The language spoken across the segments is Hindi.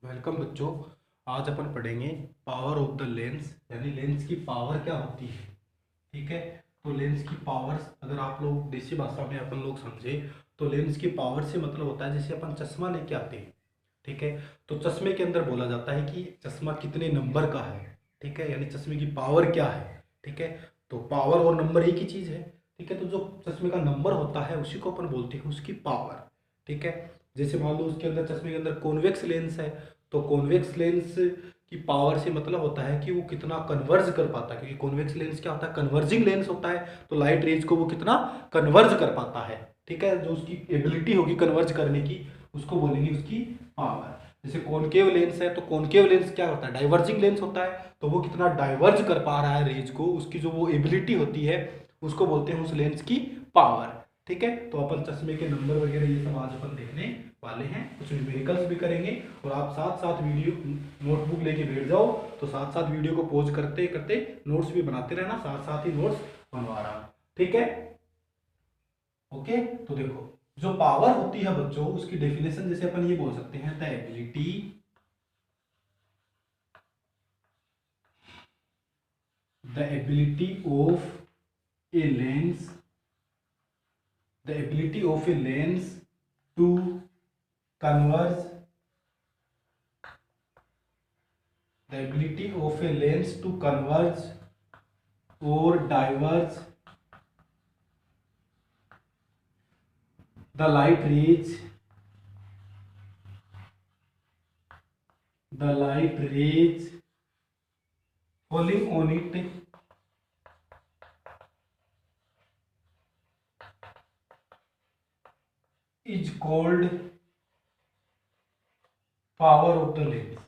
वेलकम बच्चों। आज अपन पढ़ेंगे पावर ऑफ द लेंस, यानी लेंस की पावर क्या होती है। ठीक है। तो लेंस की पावर्स अगर आप लोग देसी भाषा में अपन लोग समझे तो लेंस की पावर से मतलब होता है जैसे अपन चश्मा लेके आते हैं। ठीक है। तो चश्मे के अंदर बोला जाता है कि चश्मा कितने नंबर का है। ठीक है, यानी चश्मे की पावर क्या है। ठीक है। तो पावर और नंबर एक ही चीज है। ठीक है। तो जो चश्मे का नंबर होता है उसी को अपन बोलते हैं उसकी पावर। ठीक है। जैसे मान लो उसके अंदर चश्मे के अंदर कॉन्वेक्स लेंस है, तो कॉन्वेक्स लेंस की पावर से मतलब होता है कि वो कितना कन्वर्ज कर पाता है, क्योंकि कॉन्वेक्स लेंस क्या होता है, कन्वर्जिंग लेंस होता है। तो लाइट रेज को वो कितना कन्वर्ज कर पाता है। ठीक है, जो उसकी एबिलिटी होगी कन्वर्ज करने की उसको बोलेंगे उसकी पावर। जैसे कॉनकेव लेंस है, तो कॉनकेव लेंस क्या होता है, डाइवर्जिंग लेंस होता है। तो वो कितना डाइवर्ज कर पा रहा है रेज को, उसकी जो वो एबिलिटी होती है उसको बोलते हैं उस लेंस की पावर। ठीक है। तो अपन चश्मे के नंबर वगैरह ये सब आज अपन देखने वाले हैं, कुछ न्यूमेरिकल्स भी करेंगे। और आप साथ साथ वीडियो नोटबुक लेके बैठ जाओ, तो साथ साथ वीडियो को पॉज करते करते नोट्स भी बनाते रहना, साथ साथ ही नोट्स बनवा रहा। ठीक है। ओके। तो देखो, जो पावर होती है बच्चों उसकी डेफिनेशन जैसे अपन ये बोल सकते हैं, the ability of a lens the ability of a lens to converge the ability of a lens to converge or diverge the light rays falling on it is called power of the lens.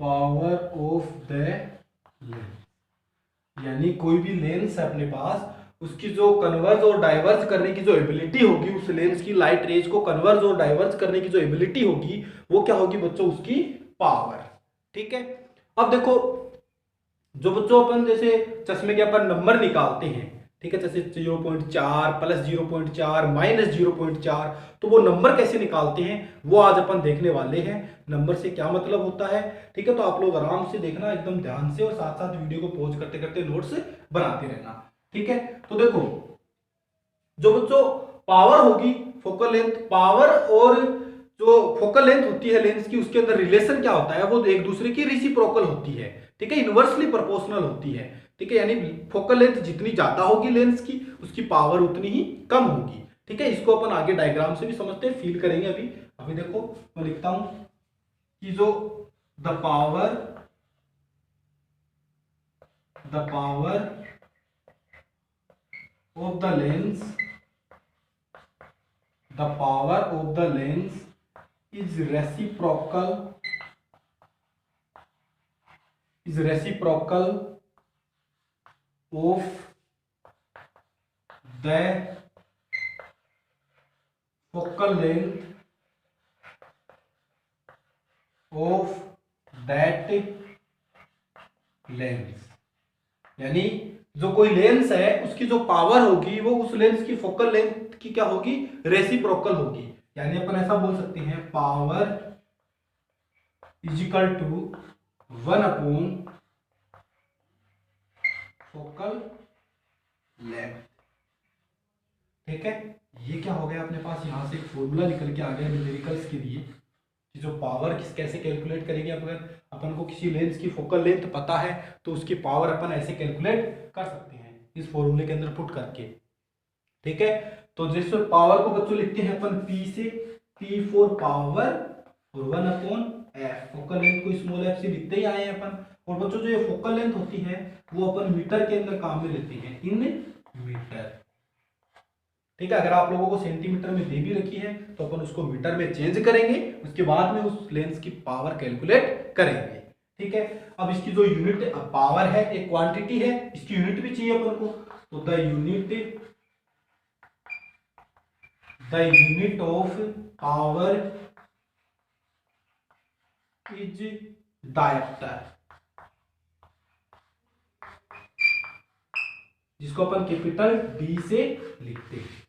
Power of the lens, यानी कोई भी लेंस है अपने पास, उसकी जो कन्वर्ज और डाइवर्ज करने की जो एबिलिटी होगी, उस लेंस की लाइट रेज को कन्वर्ज और डाइवर्ज करने की जो एबिलिटी होगी वो क्या होगी बच्चों, उसकी पावर। ठीक है। अब देखो, जो बच्चों अपन जैसे चश्मे के अपन नंबर निकालते हैं, ठीक है, जैसे 0.4 प्लस 0.4 माइनस 0.4, तो वो नंबर कैसे निकालते हैं वो आज अपन देखने वाले हैं। नंबर से क्या मतलब होता है। ठीक है। तो आप लोग आराम से देखना एकदम ध्यान से, और साथ साथ वीडियो को पॉज करते करते नोट्स बनाते रहना। ठीक है। तो देखो, जो बच्चों पावर होगी, फोकल लेंथ पावर, और जो फोकल लेंथ होती है लेंस की, उसके अंदर रिलेशन क्या होता है, वो एक दूसरे की रेसिप्रोकल होती है। ठीक है, इनवर्सली प्रोपोर्शनल होती है। ठीक है, यानी फोकल लेंथ जितनी ज्यादा होगी लेंस की, उसकी पावर उतनी ही कम होगी। ठीक है, इसको अपन आगे डायग्राम से भी समझते हैं, फील करेंगे। अभी अभी देखो, मैं लिखता हूं कि जो the power of the lens the power of the lens is reciprocal of the focal length of that lens। यानी जो कोई लेंस है उसकी जो पावर होगी वो उस लेंस की फोकल लेंथ की क्या होगी, रेसिप्रोकल होगी। यानी अपन ऐसा बोल सकते हैं, power is equal to 1 upon focal length. ठीक है। ये क्या हो गया अपने पास, यहां से एक फॉर्मूला निकल के आ गया न्यूमेरिकल्स के लिए कि जो पावर किस कैसे कैलकुलेट करेंगे। अगर अपन को किसी लेंस की फोकल लेंथ पता है तो उसकी पावर अपन ऐसे कैलकुलेट कर सकते हैं इस फॉर्मूले के अंदर पुट करके। ठीक है। तो जिस पावर को बच्चों लिखते हैं अपन P से, P फॉर पावर और 1 अपॉन F, फोकल लेंथ को स्मॉल f से लिखते ही आए हैं अपन। और बच्चों जो ये फोकल लेंथ होती है वो अपन मीटर के अंदर काम में लेते हैं, इन मीटर। ठीक है। अगर आप लोगों को सेंटीमीटर में दे भी रखी है तो अपन उसको मीटर में चेंज करेंगे, उसके बाद में उस लेंस की पावर कैलकुलेट करेंगे। ठीक है। अब इसकी जो यूनिट पावर है एक क्वांटिटी है, इसकी यूनिट भी चाहिए अपन को। तो the unit of power is dioptre, जिसको अपन कैपिटल डी से लिखते हैं।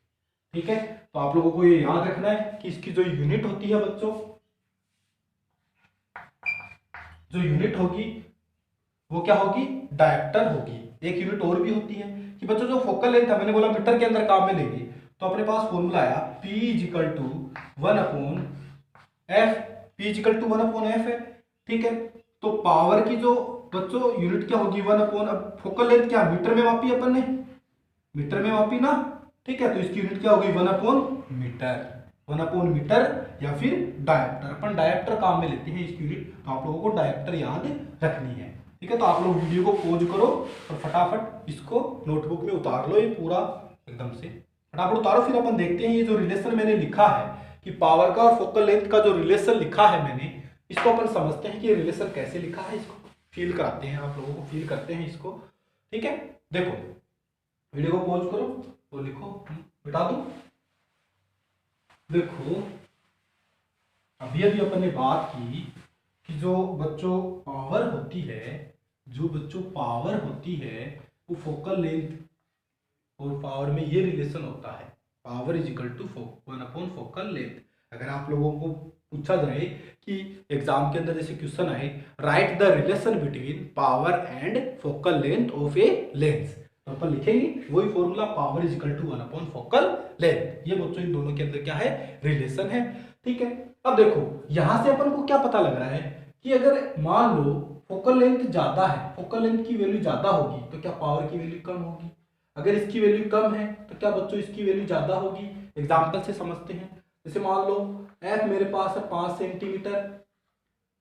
ठीक है, तो आप लोगों को ये याद रखना है कि इसकी जो यूनिट होती है बच्चों, जो यूनिट होगी वो क्या होगी, डायप्टर होगी। एक यूनिट और भी होती है कि बच्चों जो फोकल लेंथ है, मैंने बोला मीटर के अंदर काम में लेंगे, तो अपने पास फॉर्मूला आया P equal to 1/f, P equal to 1/f है। ठीक है, तो पावर की जो बच्चों यूनिट क्या होगी 1/, अब फोकल लेंथ क्या मीटर में मापी अपन ने, मीटर में मापी ना। ठीक है, तो इसकी यूनिट क्या होगी 1/मीटर, 1/मीटर या फिर डायप्टर, अपन डायप्टर काम में लेते हैं इसकी यूनिट, तो आप लोगों को डायप्टर याद रखनी है। ठीक है, तो आप लोग वीडियो को पॉज करो और फटाफट इसको नोटबुक में उतार लो, ये पूरा एकदम से फटाफट उतारो। फिर अपन देखते हैं ये जो रिलेशन मैंने लिखा है कि पावर का और फोकल लेंथ का जो रिलेशन लिखा है मैंने, इसको अपन समझते हैं कि ये रिलेशन कैसे लिखा है, इसको फील कराते हैं, आप लोगों को फील करते हैं इसको। ठीक है, देखो वीडियो को पॉज करो और लिखो, बिठा दो। देखो अभी अभी अपन ने बात की कि जो बच्चों पावर होती है, जो बच्चों पावर होती है वो फोकल लेंथ और पावर में ये रिलेशन होता है, power is equal to focal length. अगर आप लोगों को पूछा जाए कि एग्जाम के अंदर जैसे क्वेश्चन आए, write the relation between power and focal length of a lens, तो अपन लिखेंगे वही formula, power is equal to focal length. ये बच्चों इन दोनों के अंदर क्या है, रिलेशन है। ठीक है, अब देखो यहां से अपन को क्या पता लग रहा है कि अगर मान लो फोकल लेंथ ज्यादा है, फोकल लेंथ की वैल्यू ज्यादा होगी तो क्या पावर की वैल्यू कम होगी, अगर इसकी वैल्यू कम है तो क्या बच्चों इसकी वैल्यू ज्यादा होगी। एग्जाम्पल से समझते हैं, जैसे मान लो एफ मेरे पास है 5 सेंटीमीटर,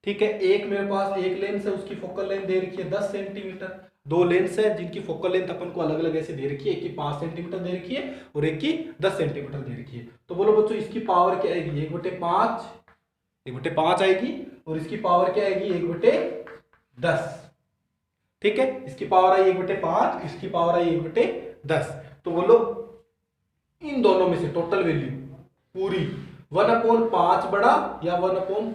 ठीक है, एक मेरे पास एक लेंस है उसकी फोकल लेंथ दे रखी है 10 सेंटीमीटर, दो लेंस है जिनकी फोकल लेंथ अपन को अलग अलग ऐसे दे रखी है, एक की 5 सेंटीमीटर दे रखी है और एक की 10 सेंटीमीटर दे रखी है। तो बोलो बच्चों इसकी पावर क्या आएगी, 1/5 आएगी और इसकी पावर क्या आएगी 1/10। ठीक है, इसकी पावर आई 1/5, इसकी पावर आई 1/10। तो बोलो इन दोनों में से टोटल वैल्यू पूरी 1/5 बड़ा या 1/10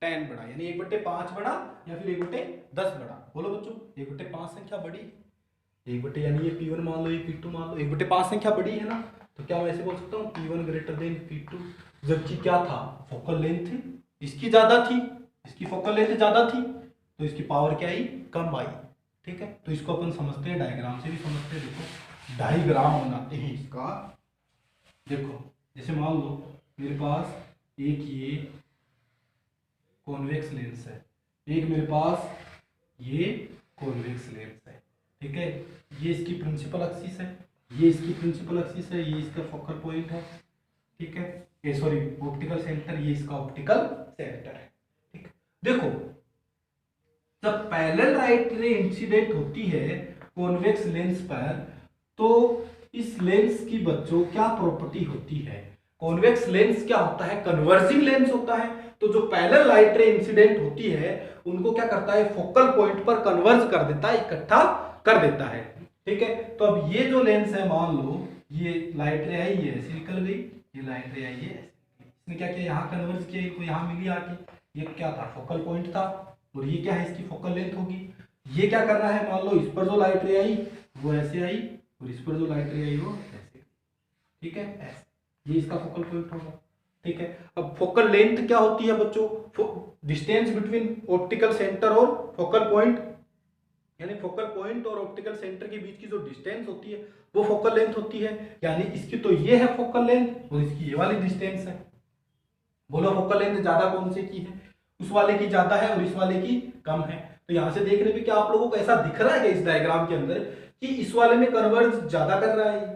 बड़ा, यानी 1/5 बड़ा या फिर 1/10 बड़ा। बोलो बच्चों 1/5 संख्या बड़ी, 1 यानी ये P1 मान लो, ये P2 मान लो, 1/5 संख्या बड़ी है ना, तो क्या मैं ऐसे बोल सकता हूँ P1 ग्रेटर देन P2, जबकि क्या था फोकल लेंथ इसकी ज्यादा थी, इसकी फोकल लेंथ ज्यादा थी तो इसकी पावर क्या आई, कम आई। ठीक है, तो इसको अपन समझते हैं, डायग्राम से भी समझते हैं। देखो डायग्राम बनाते हैं इसका। देखो जैसे मान लो मेरे पास एक ये कॉन्वेक्स लेंस है, एक मेरे पास ये कॉन्वेक्स लेंस है। ठीक है, ये इसकी प्रिंसिपल एक्सिस है, ये इसकी प्रिंसिपल एक्सिस है, ये इसका फोकल पॉइंट है। ठीक है, ये सॉरी ऑप्टिकल सेंटर, ये इसका ऑप्टिकल सेंटर है। ठीक, देखो जब पैरेलल लाइट रे इंसिडेंट होती है कॉन्वेक्स लेंस पर, तो इस लेंस की बच्चों क्या प्रॉपर्टी होती है, कॉन्वेक्स लेंस क्या होता है, कन्वर्जिंग लेंस होता है। तो जो पैरेलल लाइट रे इंसिडेंट होती है उनको क्या करता है, फोकल पॉइंट पर कन्वर्ज कर देता है, इकट्ठा कर देता है। ठीक है, तो अब ये जो लेंस है, मान लो ये लाइट रे आई, ये ऐसे निकल गई, ये लाइट रे आई है, इसने क्या किया, यहाँ कन्वर्ज किया, इनको यहाँ मिली आके, ये क्या था फोकल पॉइंट था और ये क्या है इसकी फोकल लेंथ होगी। ये क्या कर रहा है, मान लो इस पर जो लाइट रे आई वो ऐसे आई और इस पर जो लाइट रे आई वो ऐसे। ठीक है, ऐसे, ये इसका फोकल पॉइंट होगा। ठीक है, अब फोकल लेंथ क्या होती है बच्चों, डिस्टेंस बिटवीन ऑप्टिकल सेंटर और फोकल पॉइंट, यानी फोकल पॉइंट और ऑप्टिकल सेंटर के बीच की जो डिस्टेंस होती है वो फोकल लेंथ होती है। यानी इसकी तो ये है फोकल लेंथ और इसकी ये वाली डिस्टेंस है। बोलो फोकल लेंथ ज्यादा कौन से की है, उस वाले की ज्यादा है और इस वाले की कम है। तो यहां से देखने पे क्या आप लोगों को ऐसा दिख रहा है इस डायग्राम के अंदर कि इस वाले में कन्वर्ज ज्यादा कर रहा है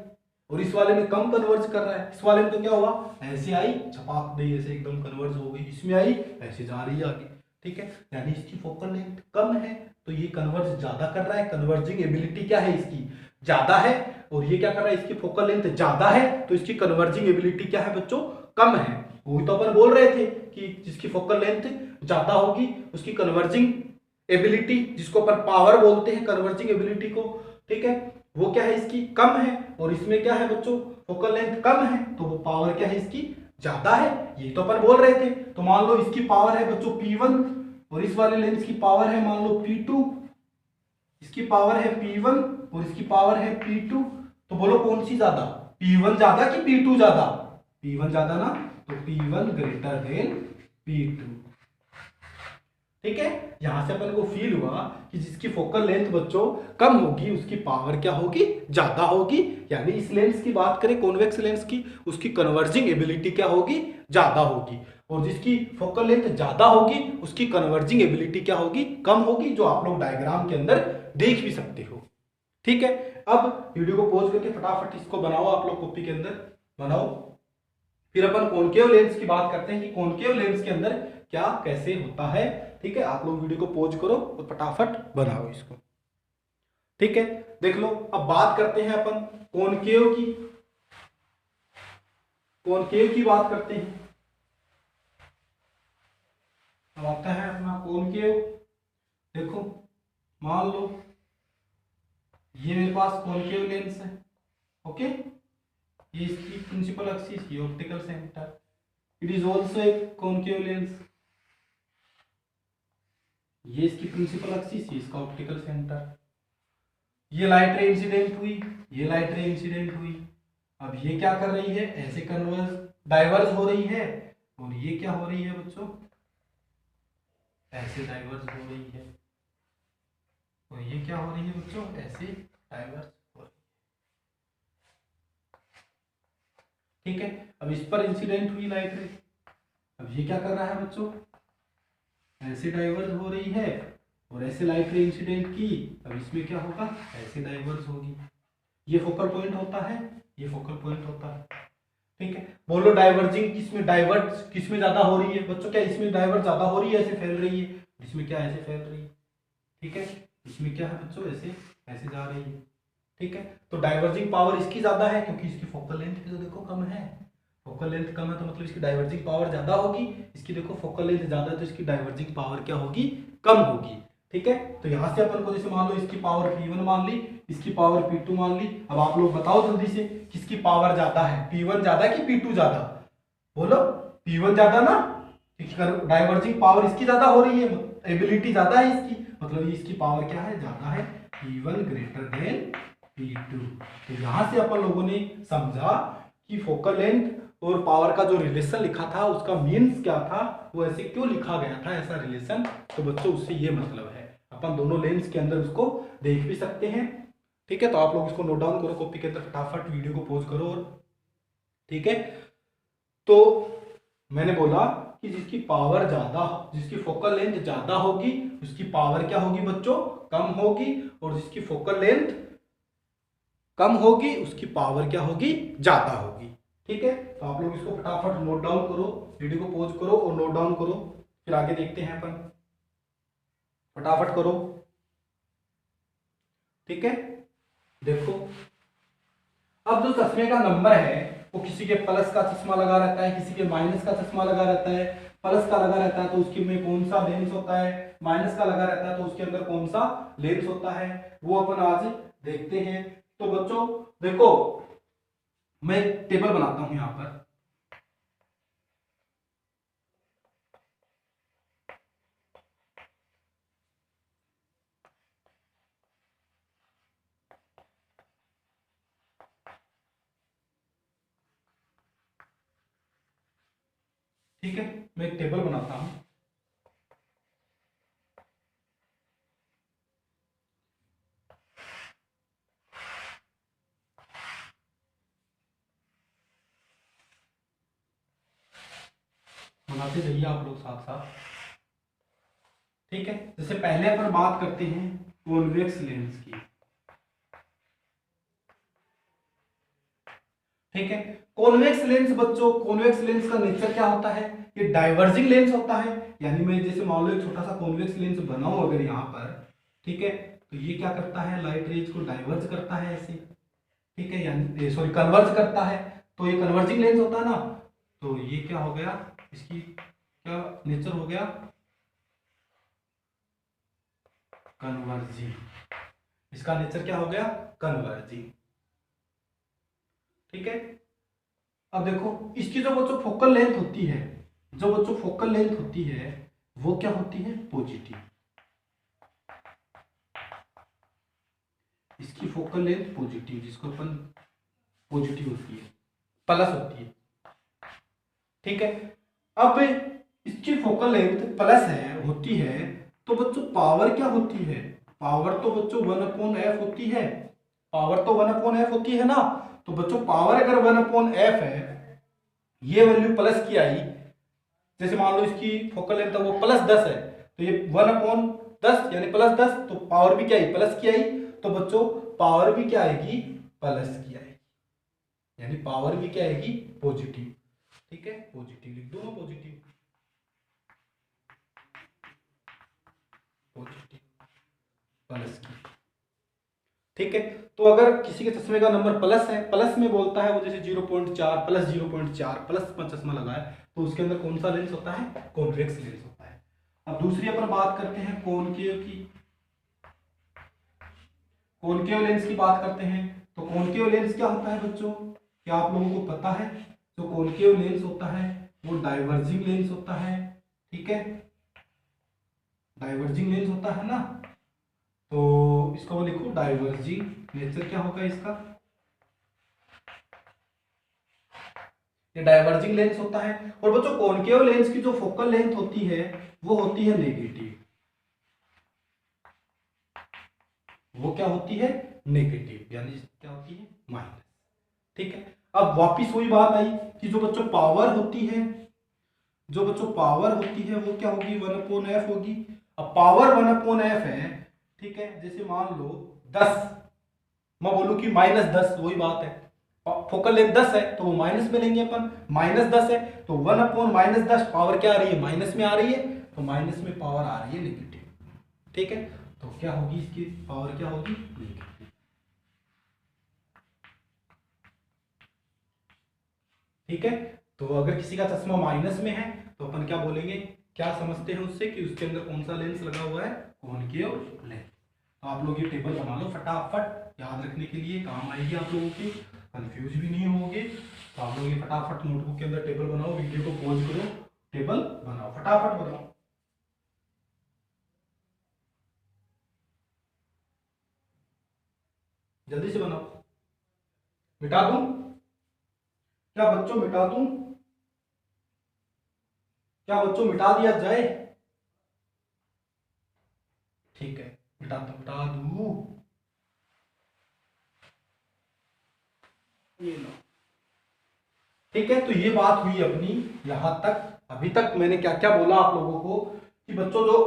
और इस वाले में कम कन्वर्ज कर रहा है। इस वाले में तो क्या हुआ, ऐसे आई छपाक दे, ऐसे एकदम कन्वर्ज हो गई, इसमें आई ऐसे जा रही है आगे। ठीक है, यानी इसकी फोकल लेंथ कम है तो ये कन्वर्ज ज्यादा कर रहा है, कन्वर्जिंग एबिलिटी क्या है इसकी ज्यादा है, और ये क्या कर रहा है, इसकी फोकल लेंथ ज्यादा है तो इसकी कन्वर्जिंग एबिलिटी क्या है बच्चों, कम है। वही तो अपन बोल रहे थे कि जिसकी फोकल लेंथ ज्यादा होगी उसकी कन्वर्जिंग एबिलिटी, जिसको अपन पावर बोलते हैं कन्वर्जिंग एबिलिटी को, ठीक है, वो क्या है इसकी कम है। और इसमें क्या है बच्चों, फोकल लेंथ कम है तो वो पावर क्या है इसकी ज्यादा है, यही तो अपन बोल रहे थे। तो मान लो इसकी पावर है बच्चों P1 और इस वाले लेंस की पावर है मान लो P2, इसकी पावर है P1 और इसकी पावर है P2, तो बोलो कौन सी ज्यादा, P1 ज्यादा कि P2 ज्यादा? P1 ज्यादा ना, तो P1 ग्रेटर देन P2। ठीक है, यहां से अपन को फील हुआ कि जिसकी फोकल लेंथ बच्चों कम होगी उसकी पावर क्या होगी? ज्यादा होगी। यानी इस लेंस की बात करें कॉन्वेक्स लेंस की, उसकी कन्वर्जिंग एबिलिटी क्या होगी? ज्यादा होगी। और जिसकी फोकल लेंथ ज्यादा होगी उसकी कन्वर्जिंग एबिलिटी क्या होगी? कम होगी, जो आप लोग डायग्राम के अंदर देख भी सकते हो। ठीक है, अब वीडियो को पॉज करके फटाफट इसको बनाओ, आप लोग कॉपी के अंदर बनाओ। फिर अपन कॉनकेव लेंस की बात करते हैं कि कॉनकेव लेंस के अंदर क्या कैसे होता है। ठीक है, आप लोग वीडियो को पॉज करो और फटाफट बनाओ इसको। ठीक है, देख लो, अब बात करते हैं अपन कॉनकेव की। कॉनकेव की बात करते हैं। अब आता है अपना कॉनकेव। देखो, मान लो ये मेरे पास कॉनकेव लेंस है। ओके, ये इसकी प्रिंसिपल एक्सिस, ये optical centre. It is also a concave lens. ये इसकी प्रिंसिपल एक्सिस, ये इसका ऑप्टिकल सेंटर। ये लाइट रे इंसिडेंट हुई, ये लाइट रे इंसिडेंट हुई। अब ये क्या कर रही है? ऐसे कन्वर्स डाइवर्स हो रही है, और ये क्या हो रही है बच्चों? ऐसे डाइवर्स हो रही है। और ये क्या हो रही है बच्चों? ऐसे डाइवर्स हो रही है। ठीक है, अब इस पर इंसिडेंट हुई लाइट रे। अब ये क्या कर रहा है बच्चों? ऐसे डाइवर्स हो रही है, और ऐसे लाइट रे इंसिडेंट की। अब इसमें क्या होगा? ऐसे डाइवर्स होगी। ये फोकल पॉइंट होता है, ये फोकल पॉइंट होता है। ठीक है, बोलो डाइवर्जिंग किसमें, डाइवर्ट किसमें ज्यादा हो रही है बच्चों? क्या इसमें डाइवर्ट ज्यादा हो रही है, ऐसे फैल रही है? इसमें क्या ऐसे फैल रही है? ठीक है, इसमें क्या है बच्चों? ऐसे ऐसे जा रही है। ठीक है, तो डाइवर्जिंग पावर इसकी ज्यादा है क्योंकि इसकी फोकल लेंथ तो देखो कम है। फोकल लेंथ कम है तो मतलब इसकी डाइवर्जिंग पावर ज्यादा होगी। इसकी देखो फोकल लेंथ ज्यादा है तो इसकी डाइवर्जिंग पावर क्या होगी? कम होगी। ठीक है, तो यहां से अपन को जैसे मान लो इसकी पावर P1 मान ली, इसकी पावर P2 मान ली। अब आप लोग बताओ जल्दी से किसकी पावर ज्यादा है? P1 ज्यादा कि P2 ज्यादा? बोलो, P1 ज्यादा ना, डाइवर्जिंग पावर इसकी ज्यादा हो रही है, एबिलिटी ज्यादा है इसकी, मतलब इसकी पावर क्या है? ज्यादा है। P1 greater than P2। तो यहां से अपन लोगों ने समझा कि फोकल लेंथ और पावर का जो रिलेशन लिखा था उसका मीन्स क्या था, वो ऐसे क्यों लिखा गया था ऐसा रिलेशन। तो बच्चों उससे ये मतलब है, अपन दोनों लेंस के अंदर उसको देख भी सकते हैं। ठीक है, तो आप लोग इसको नोट डाउन करो कॉपी के अंदर, फटाफट वीडियो को पॉज करो। और ठीक है, तो मैंने बोला कि जिसकी पावर ज्यादा, जिसकी फोकल लेंथ ज्यादा होगी उसकी पावर क्या होगी बच्चों? कम होगी। और जिसकी फोकल लेंथ कम होगी उसकी पावर क्या होगी? ज्यादा होगी। ठीक है, तो आप लोग इसको फटाफट नोट डाउन करो, वीडियो को पॉज करो और नोट डाउन करो, फिर आगे देखते हैं अपन। फटाफट करो। ठीक है, देखो, अब जो चश्मे का नंबर है वो किसी के प्लस का चश्मा लगा रहता है, किसी के माइनस का चश्मा लगा रहता है। प्लस का लगा रहता है तो उसके में कौन सा लेंस होता है, माइनस का लगा रहता है तो उसके अंदर कौन सा लेंस होता है, वो अपन आज देखते हैं। तो बच्चों देखो, मैं टेबल बनाता हूं यहां पर। ठीक है, मैं एक टेबल बनाता हूं। बनाते जाइए आप लोग साथ साथ। ठीक है, जैसे पहले अपन बात करते हैं कॉन्वेक्स लेंस की। ठीक है, कॉन्वेक्स लेंस बच्चों, कॉन्वेक्स लेंस का नेचर क्या होता है? ये डाइवर्जिंग लेंस होता है। यानी मैं जैसे मान लो एक छोटा सा कॉन्वेक्स लेंस बनाऊं अगर यहां पर, ठीक है, तो ये क्या करता है? लाइट रेज को डाइवर्ज करता है ऐसे। ठीक है, यानी सॉरी कन्वर्ज करता है। तो ये कन्वर्जिंग लेंस होता है ना, तो ये क्या हो गया? इसकी क्या नेचर हो गया? कन्वर्जिंग। इसका नेचर क्या हो गया? कन्वर्जिंग। ठीक है, अब देखो इसकी जो बच्चों फोकल लेंथ होती है, जो बच्चों फोकल लेंथ होती है वो क्या होती है? पॉजिटिव। इसकी फोकल लेंथ पॉजिटिव, जिसको अपन पॉजिटिव होती है, प्लस होती है। ठीक है, अब इसकी फोकल लेंथ प्लस है होती है, तो बच्चों पावर क्या होती है? पावर तो बच्चों 1/f होती है, पावर तो 1/f होती है ना। तो बच्चों पावर अगर 1/f है, ये वैल्यू प्लस की आई, जैसे मान लो इसकी फोकल लेंथ है वो +10 है, तो ये 1/10 यानी +10, तो पावर भी क्या आई? प्लस की आई। तो बच्चों पावर भी क्या आएगी? प्लस की आएगी, यानी पावर भी क्या आएगी? पॉजिटिव। ठीक है, पॉजिटिव लिख दो, पॉजिटिव, पॉजिटिव प्लस की। ठीक है, तो अगर किसी के चश्मे का नंबर प्लस है, प्लस में बोलता है वो, जैसे 0.4 +0.4 प्लस में चश्मा लगा है, तो उसके अंदर कौन सा लेंस होता है? कॉन्वेक्स लेंस होता है। अब दूसरी अपन बात करते हैं कॉनकेव की। कॉनकेव लेंस की बात करते हैं, तो कॉनकेव लेंस क्या होता है बच्चों? क्या आप लोगों को पता है? जो कॉनकेव लेंस होता है वो डाइवर्जिंग लेंस होता है। ठीक है, डाइवर्जिंग लेंस होता है ना, तो इसको लिखो डाइवर्जिंग। नेचर क्या होगा इसका? ये डाइवर्जिंग लेंस होता है। और बच्चों कॉनकेव लेंस की जो फोकल लेंथ होती है वो होती है नेगेटिव। वो क्या होती है? नेगेटिव, यानी क्या होती है? माइनस। ठीक है, अब वापिस वही बात आई कि जो बच्चों पावर होती है, जो बच्चों पावर होती है वो क्या होगी? 1/f होगी। अब पावर 1/f है, ठीक है, जैसे मान लो 10, मैं बोलूं कि -10, वही बात है, फोकल लेंथ 10 है तो वो माइनस में लेंगे अपन, -10 है तो 1/-10 पावर क्या आ रही है? माइनस में आ रही है, तो माइनस में पावर आ रही है नेगेटिव। ठीक है, तो क्या होगी इसकी पावर? क्या होगी? नेगेटिव। ठीक है, तो अगर किसी का चश्मा माइनस में है तो अपन क्या बोलेंगे? क्या समझते हैं उससे कि उसके अंदर कौन सा लेंस लगा हुआ है? Concave lens. तो आप लोग ये टेबल बना लो फटाफट, याद रखने के लिए काम आएगी आप लोगों की, कंफ्यूज भी नहीं होगे। तो आप लोग ये फटाफट नोटबुक के अंदर टेबल बनाओ, वीडियो को पॉज करो, टेबल बनाओ, फटाफट बनाओ। जल्दी से बनाओ। मिटा दूं? क्या बच्चों मिटा दूं? क्या बच्चों मिटा दिया जाए? ठीक है, मिटा दूं। ये लो। ठीक है, तो ये बात हुई अपनी यहां तक। अभी तक मैंने क्या क्या बोला आप लोगों को कि बच्चों जो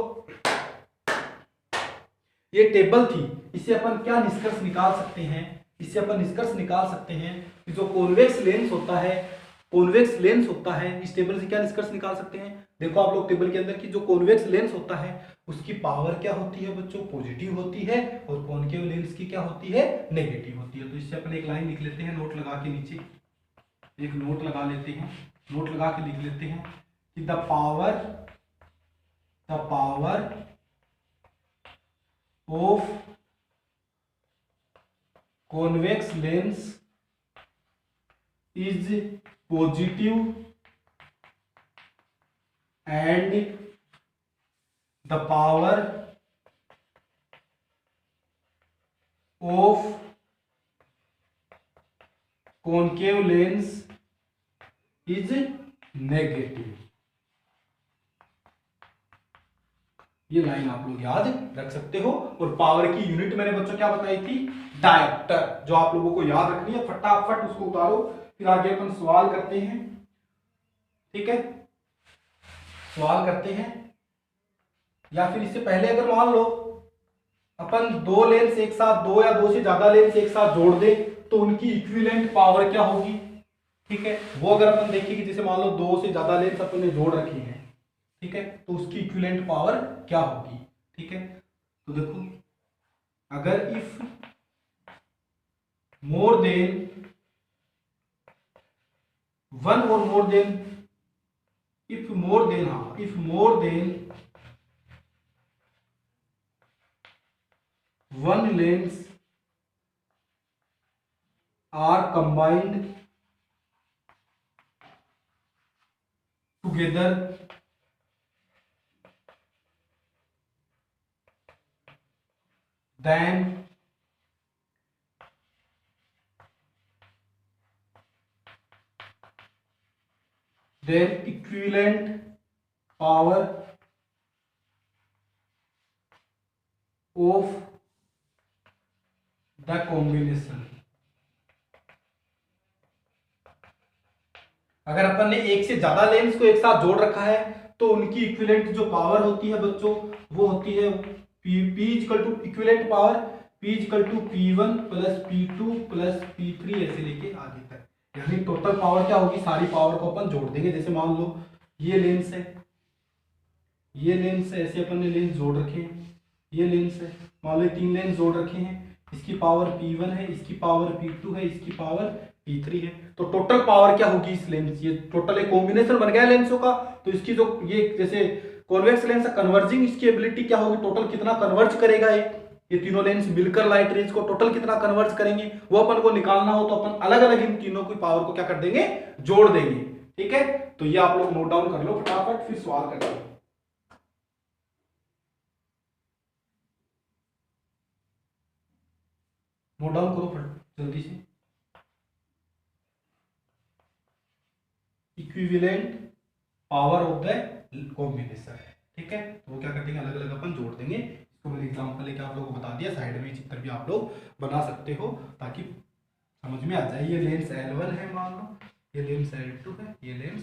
ये टेबल थी, इससे अपन क्या निष्कर्ष निकाल सकते हैं? इससे अपन निष्कर्ष निकाल सकते हैं कि जो कॉन्वेक्स लेंस होता है, कॉन्वेक्स लेंस होता है, इस टेबल से क्या निष्कर्ष निकाल सकते हैं? देखो आप लोग टेबल के अंदर की जो कॉन्वेक्स लेंस होता है उसकी पावर क्या होती है बच्चों? पॉजिटिव होती है, और कॉनकेव लेंस की क्या होती है? नेगेटिव होती है। तो इससे अपन एक लाइन लिख लेते हैं, नोट लगा के नीचे एक नोट लगा लेते हैं, नोट लगा के लिख लेते हैं कि the power of convex lens is positive and the power of concave lens is negative। ये लाइन आप लोग याद रख सकते हो। और पावर की यूनिट मैंने बच्चों क्या बताई थी? डायोप्टर, जो आप लोगों को याद रखनी है, फटाफट उसको उतारो, फिर आगे अपन सवाल करते हैं। ठीक है, सवाल करते हैं, या फिर इससे पहले अगर मान लो अपन दो लेंस एक साथ, दो या दो से ज्यादा लेंस एक साथ जोड़ दे तो उनकी इक्विवेलेंट पावर क्या होगी? ठीक है, वो अगर अपन देखें कि जैसे मान लो दो से ज्यादा लेंस अपन ने जोड़ रखी है, ठीक है, तो उसकी इक्विवेलेंट पावर क्या होगी? ठीक है, तो देखो, अगर इफ मोर देन वन और more than, if more than, हाँ, if more than one lens are combined together, then then equivalent power of the combination. अगर अपन ने एक से ज्यादा लेंस को एक साथ जोड़ रखा है तो उनकी इक्विवेलेंट जो पावर होती है बच्चों वो होती है P equal to equivalent power P equal to P1 plus P2 plus P3 ऐसे लेके आगे तक, यानी टोटल पावर क्या होगी, सारी पावर को अपन जोड़ देंगे। जैसे मान लो ये लेंस है, ये लेंस है, ऐसे अपन ने लेंस जोड़ रखे हैं, ये लेंस है, मान लो 3 लेंस जोड़ रखे हैं, इसकी पावर P1 है, इसकी पावर P2 है, इसकी पावर P3 है। तो टोटल पावर क्या होगी इस लेंस, ये टोटल एक कॉम्बिनेशन बन गया लेंसों का, तो इसकी जो ये जैसे कॉन्वेक्स लेंस है, कन्वर्जिंग इसकी एबिलिटी क्या होगी, टोटल कितना कन्वर्ज करेगा ये तीनों लेंस मिलकर लाइट रेंज को टोटल कितना कन्वर्ज करेंगे, वो अपन को निकालना हो तो अपन अलग अलग इन तीनों की पावर को क्या कर देंगे, जोड़ देंगे। ठीक है, तो ये आप लोग नोट डाउन कर लो फटाफट, फिर सवाल कर लो। नोट डाउन करो जल्दी से। Equivalent power of the combination, ठीक है, तो वो क्या कर देंगे, अलग अलग अपन जोड़ देंगे। इसको मैंने एग्जांपल लेके आप लोगों को बता दिया, साइड में चित्र भी आप लोग बना सकते हो ताकि समझ में आ जाए। ये लेंस L1 है मान लो, ये लेंस L2 है, ये लेंस,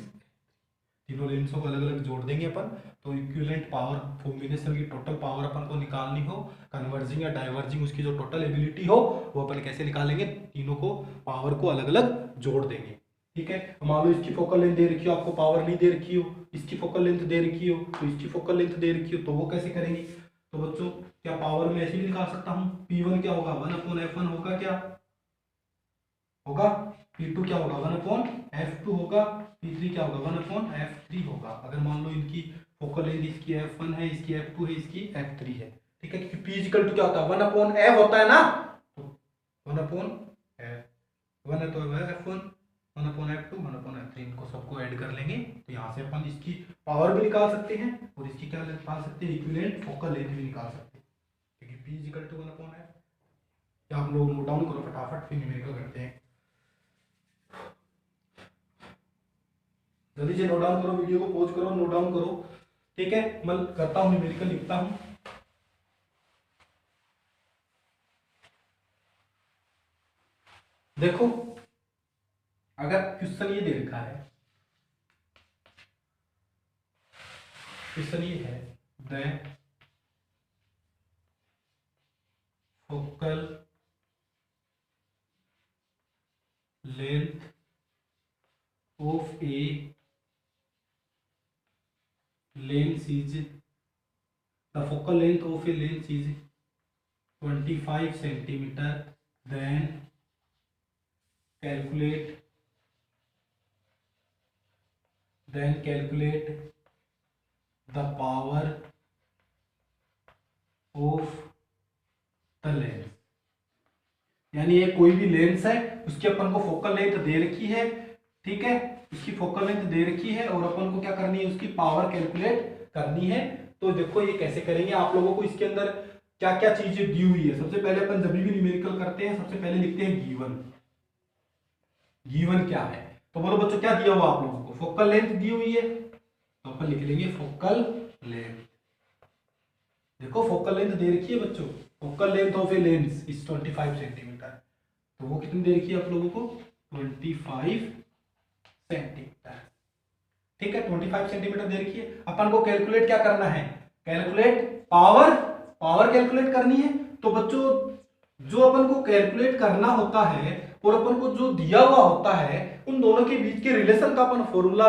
तीनों लेंसों को अलग अलग जोड़ देंगे अपन। तो इक्विवेलेंट पावर कॉम्बिनेशन की टोटल पावर अपन को निकालनी हो, कन्वर्जिंग या डाइवर्जिंग उसकी जो टोटल एबिलिटी हो वो अपन कैसे निकालेंगे, तीनों को पावर को अलग अलग जोड़ देंगे। ठीक है, मान लो इसकी फोकल लेंथ दे रखी हो, आपको पावर नहीं दे रखी हो, इसकी फोकल लेंथ दे रखी हो, तो इसकी फोकल लेंथ दे रखी हो, तो वो कैसे करेंगे। तो बच्चों क्या पावर में ऐसे भी निकाल सकता हूँ, P1 क्या होगा 1/f1 होगा, क्या होगा, P2 क्या होगा 1/f2 होगा, P3 क्या होगा 1/f3 होगा। अगर मान लो इनकी फोकल लेंथ इसकी f1 है, इसकी f2 है, इसकी f3 है, ठीक है, क्योंकि P इक्वल टू क्या होता है 1/f होता है ना, तो 1/f1 है तो f1 1/f2 1/f3, इनको सबको ऐड कर लेंगे तो यहाँ से अपन इसकी पावर भी निकाल सकते हैं और इसकी क्या निकाल सकते हैं, इक्विवेलेंट फोकल लेंथ भी निकाल सकते हैं, क्योंकि P इक्वल टू 1/f। या आप लोग नोट डाउन करो फटाफट, फिर न्यूमेरिकल करते हैं। जल्दी से नोट डाउन करो, वीडियो को पॉज करो, नोट डाउन करो। ठीक है, मैं करता हूँ न्यूमेरिकल, लिखता हूँ। देखो अगर क्वेश्चन ये दे रखा है, क्वेश्चन ये है the focal length of A lens is the focal length of a lens is 25 centimeter, then calculate the power of the lens। यानी ये कोई भी लेंस है उसकी अपन को फोकल लेंथ दे रखी है, ठीक है, इसकी फोकल लेंथ दे रखी है और अपन को क्या करनी है, उसकी पावर कैलकुलेट करनी है। तो देखो ये कैसे करेंगे, आप लोगों को इसके अंदर क्या क्या चीजें दी हुई है। सबसे पहले अपन जब भी न्यूमेरिकल करते हैं सबसे पहले लिखते हैं गिवन। गिवन क्या है, तो बोलो बच्चों क्या दिया हुआ आप लोगों को, फोकल लेंथ दी हुई है, तो अपन लिख लेंगे फोकल लेंथ। देखो फोकल लेंथ दे रखी है बच्चों, focal length of a lens is 25 centimetre, तो वो कितनी दे रखी है आप लोगों को 25 सेंटीमीटर। ठीक है, 25 सेंटीमीटर दे रखी है। अपन को कैलकुलेट क्या करना है, कैलकुलेट पावर कैलकुलेट करनी है। तो बच्चों जो अपन को कैलकुलेट करना होता है और अपन को जो दिया हुआ होता है उन दोनों के बीच के रिलेशन का अपन फॉर्मूला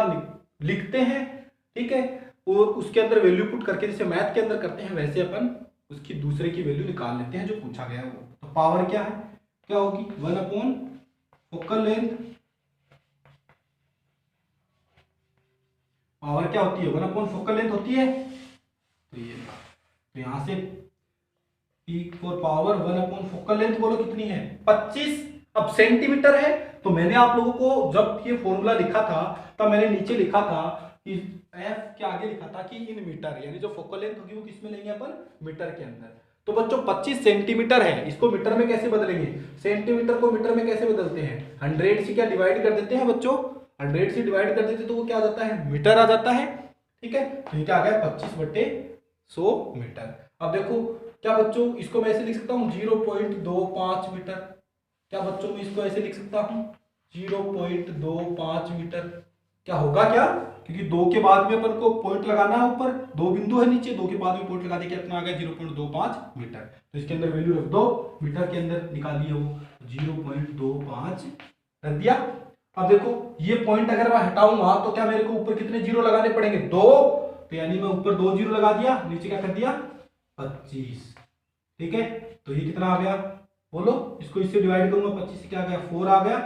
लिखते हैं। ठीक है, और उसके अंदर वैल्यू पुट करके जैसे मैथ के अंदर करते हैं वैसे अपन उसकी दूसरे की वैल्यू निकाल लेते हैं जो पूछा गया है वो। तो पावर क्या है, क्या होगी 1 फोकल लेंथ, पावर क्या होती है 1 फोकल लेंथ होती है। तो ये तो यहां से P for power 1 focal length बोलो कितनी है 25। अब सेंटीमीटर है तो मैंने आप लोगों को जब ये फॉर्मूला लिखा था तब मैंने नीचे लिखा था कि F के आगे लिखा था कि इन मीटर, यानी जो फोकल लेंथ होगी वो किसमें लेंगे अपन, मीटर के अंदर। तो बच्चों 25 सेंटीमीटर है, इसको मीटर में कैसे बदलेंगे, सेंटीमीटर को मीटर में कैसे बदलते हैं, 100 से क्या डिवाइड कर देते हैं बच्चों, 100 से डिवाइड कर देते तो वो क्या आ जाता है, मीटर आ जाता है। ठीक है, तो ये क्या आ गया 25/100 मीटर। अब देखो क्या बच्चों, इसको मैं ऐसे लिख सकता हूँ 0.25 मीटर। क्या बच्चों मैं इसको ऐसे लिख सकता हूँ 0.25 मीटर। क्या होगा क्या, क्योंकि दो के बाद में अपन को पॉइंट लगाना है, ऊपर दो बिंदु है नीचे, दो के बाद में पॉइंट लगा दे, कितना आ गया 0.25 मीटर। तो इसके अंदर वैल्यू रख दो, मीटर के अंदर निकालिए वो 0.25 रख दिया। अब देखो ये पॉइंट अगर मैं हटाऊंगा तो क्या मेरे को ऊपर कितने जीरो लगाने पड़ेंगे, दो। तो यानी मैं ऊपर 2 जीरो लगा दिया, नीचे क्या कर दिया 25। ठीक है, तो ये कितना आ गया बोलो, इसको इससे डिवाइड करूंगा 25 से, क्या आ गया 4 आ गया,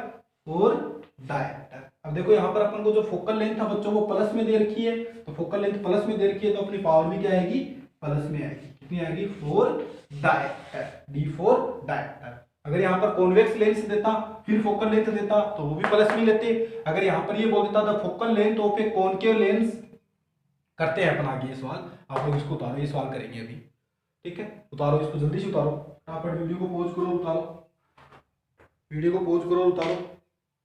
4 डायमीटर। अब देखो यहाँ पर अपन को जो फोकल लेंथ था बच्चों वो प्लस में दे रखी है, तो फोकल लेंथ प्लस में दे रखी है तो अपनी पावर भी क्या आएगी, प्लस में आएगी। कितनी आएगी 4 डायमीटर, D4 डायमीटर। अगर यहाँ पर कॉन्वेक्स लेंस देता फिर फोकल लेंथ देता तो वो भी प्लस में लेते। अगर यहाँ पर ये बोल देता the focal length of A concave lens, करते हैं अपन आगे ये सवाल, आप लोग इसको उतारो, ये सवाल करेंगे अभी। ठीक है, उतारो इसको, जल्दी से उतारो, फटाफट वीडियो को पॉज करो, उतारो वीडियो को, पॉज करो, उतारो,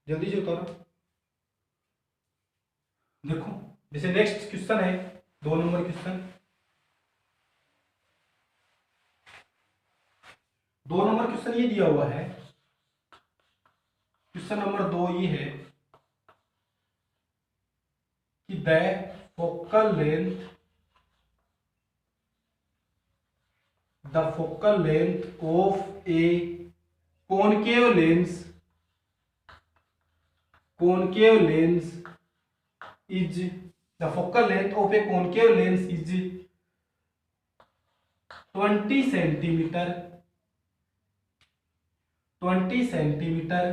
जल्दी से उतारो। देखो जैसे नेक्स्ट क्वेश्चन है 2 नंबर क्वेश्चन, 2 नंबर क्वेश्चन ये दिया हुआ है, क्वेश्चन नंबर 2 ये है कि the focal length, the focal length of a concave lens, concave lens is, the focal length of a concave lens is 20 centimeter, 20 centimeter,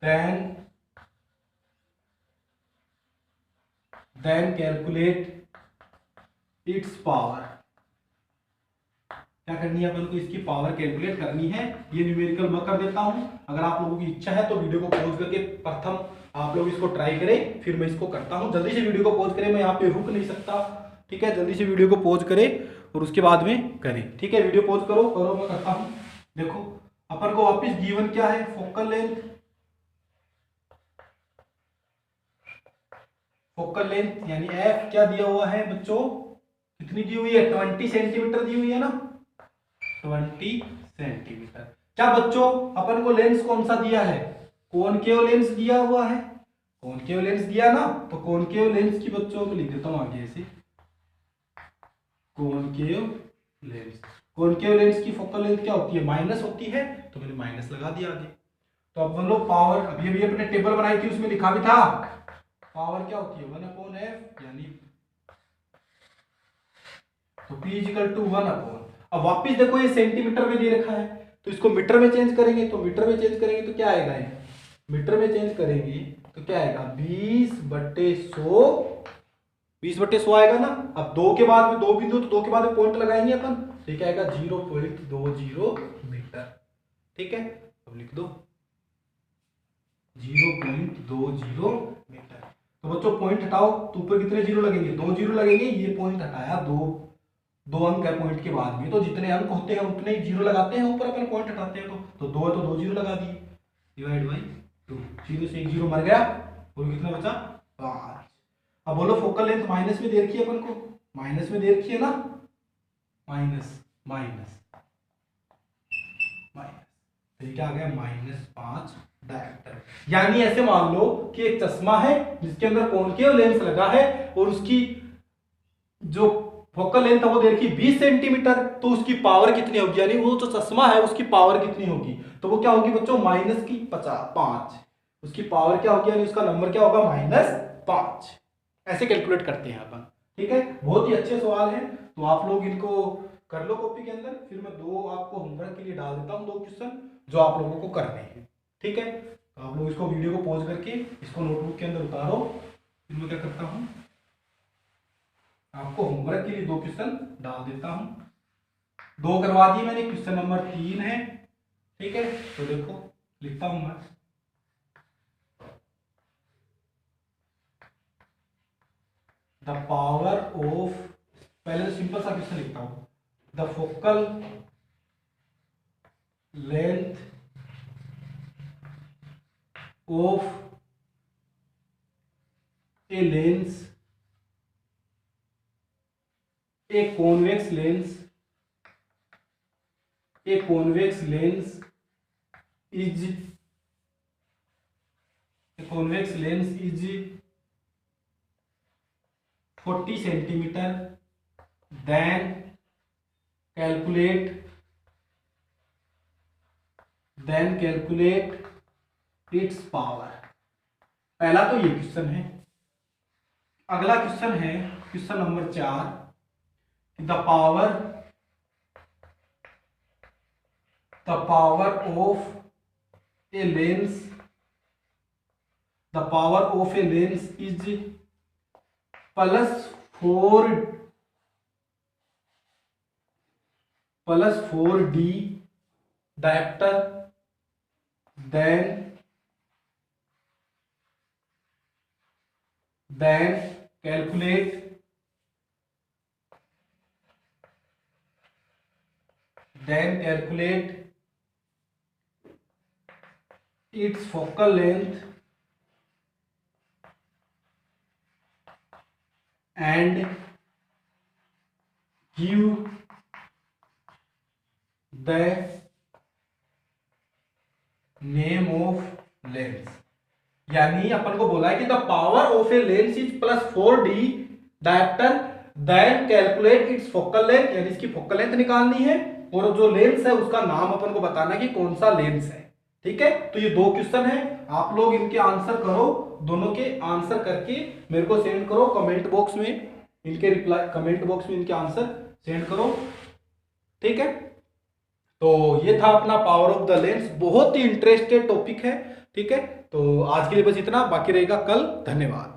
then calculate its power। क्या करनी है अपन को, इसकी पावर कैलकुलेट करनी है। ये न्यूमेरिकल मैं कर देता हूं, अगर आप लोगों की इच्छा है तो वीडियो को पॉज करके प्रथम आप लोग इसको ट्राई करें, फिर मैं इसको करता हूं। जल्दी से वीडियो को पॉज करें, मैं यहाँ पे रुक नहीं सकता। ठीक है, जल्दी से वीडियो को पॉज करें और उसके बाद में करें। ठीक है, वीडियो पॉज करो करो, मैं करता हूं। देखो अपन को वापिस गिवन क्या है, फोकल लेंथ, फोकल लेंथ यानी एफ क्या दिया हुआ है बच्चों, कितनी दी हुई है 20 सेंटीमीटर दी हुई है ना, 20 सेंटीमीटर। क्या बच्चों अपन को लेंस कौन सा दिया है, कॉनकेव लेंस दिया हुआ है, कॉनकेव लेंस दिया ना, तो कॉनकेव लेंस की बच्चों को लिख देता हूं आगे ऐसे, कॉनकेव लेंस, कॉनकेव लेंस की फोकल लेंथ क्या होती है, माइनस होती है, तो मैंने माइनस लगा दिया आगे। तो अब हम लोग पावर, अभी अभी अपने टेबल बनाई थी उसमें लिखा भी था, पावर क्या होती है 1/f, यानी तो P इक्वल टू 1/। अब वापिस देखो ये सेंटीमीटर में दे रखा है, तो इसको मीटर में चेंज करेंगे, तो मीटर में चेंज करेंगे तो क्या आएगा, ये मीटर में चेंज करेंगे तो क्या आएगा 20/100, 20/100 आएगा ना। अब दो के बाद में दो बिंदु, तो दो के बाद में पॉइंट लगाएंगे अपन, तो क्या आएगा 0.20 मीटर। ठीक है, अब लिख दो 0.20 मीटर। तो बच्चों पॉइंट हटाओ तो ऊपर कितने जीरो लगेंगे, 2 जीरो लगेंगे। ये पॉइंट हटाया, दो अंक है पॉइंट के बाद में, तो जितने अंक होते हैं उतने ही जीरो लगाते हैं ऊपर अपन पॉइंट हटाते हैं, तो 2 है तो 2 जीरो लगा दिए, डिवाइड बाई 2, जीरो से एक जीरो मर गया, और कितना बचा 5। अब बोलो फोकल लेंथ माइनस में दे रखी है अपन को, माइनस में दे रखी है ना, माइनस माइनस माइनस, तो ये क्या आ गया -5 डायमीटर। यानी ऐसे मान लो कि एक चश्मा है जिसके अंदर कॉनकेव लेंस लगा है और उसकी जो फोकल लेंथ है वो दे रखी 20 सेंटीमीटर, तो उसकी पावर कितनी होगी, यानी वो जो चश्मा है उसकी पावर कितनी होगी, तो वो क्या होगी बच्चों -5, उसकी पावर क्या होगी, यानी उसका नंबर क्या होगा -5। ऐसे कैलकुलेट करते हैं अपन। ठीक है, बहुत ही अच्छे सवाल हैं, तो आप लोग इनको कर लो कॉपी के अंदर, फिर मैं 2 आपको होमवर्क के लिए डाल देता हूँ, 2 क्वेश्चन जो आप लोगों को करने हैं। ठीक है, तो आप लोग इसको वीडियो को पॉज करके इसको नोटबुक के अंदर उतारो, फिर मैं क्या करता हूँ आपको होमवर्क के लिए 2 क्वेश्चन डाल देता हूं। 2 करवा दिए मैंने, क्वेश्चन नंबर 3 है। ठीक है, तो देखो लिखता हूं मैं, द पावर ऑफ, पहले तो सिंपल सा क्वेश्चन लिखता हूं, the focal length of a lens, a convex lens, a convex lens is, a convex lens is 40 centimetre, then calculate its power. पहला तो ये क्वेश्चन है। अगला क्वेश्चन है question number 4, the power of a lens, the power of a lens is +4d diopter, then calculate its focal length and give the name of lens. यानी अपन को बोला है कि the power of a lens is +4d dioptre, then calculate its focal length, यानी इसकी फोकल लेंथ निकालनी है और जो लेंस है उसका नाम अपन को बताना है कि कौन सा लेंस है। ठीक है, तो ये 2 क्वेश्चन है, आप लोग इनके आंसर करो, दोनों के आंसर करके मेरे को सेंड करो कमेंट बॉक्स में, इनके रिप्लाई कमेंट बॉक्स में इनके आंसर सेंड करो। ठीक है, तो ये था अपना पावर ऑफ द लेंस, बहुत ही इंटरेस्टेड टॉपिक है। ठीक है, तो आज के लिए बस इतना, बाकी रहेगा कल। धन्यवाद।